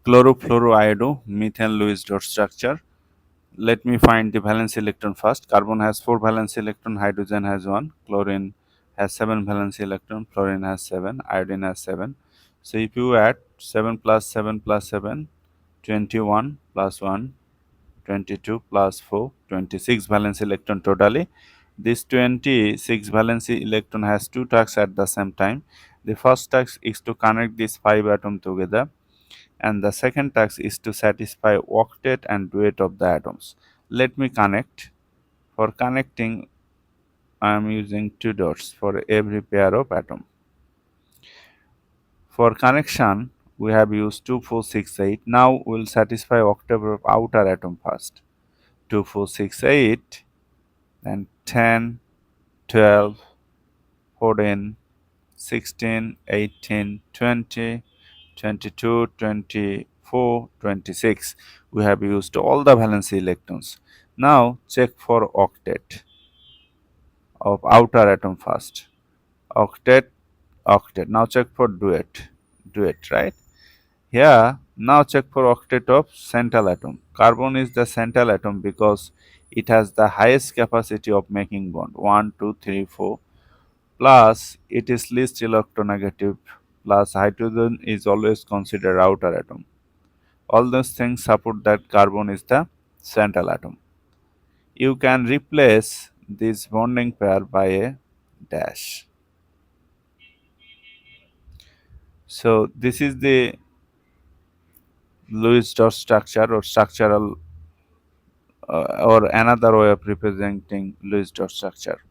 chlorofluoroiodomethane Lewis dot structure. Let me find the valence electron first. Carbon has 4 valence electron, hydrogen has 1, chlorine has 7 valence electron, fluorine has 7, iodine has 7. So if you add 7 plus 7 plus 7, 21 plus 1, 22 plus 4, 26 valence electron totally. This 26 valence electron has two tasks at the same time. The first task is to connect these 5 atoms together, and the second task is to satisfy octet and duet of the atoms. Let me connect. For connecting, I am using 2 dots for every pair of atom. For connection, we have used 2, 4, 6, 8. Now we will satisfy octet of outer atom first. 2, 4, 6, 8, then 10, 12, 14, 16, 18, 20, 22, 24, 26. We have used all the valence electrons. Now check for octet of outer atom first. Octet, octet. Now check for duet, duet, right? Here, now check for octet of central atom. Carbon is the central atom because it has the highest capacity of making bond, 1, 2, 3, 4. Plus it is least electronegative, plus hydrogen is always considered outer atom. All those things support that carbon is the central atom. You can replace this bonding pair by a dash. So this is the Lewis dot structure or structural or another way of representing Lewis dot structure.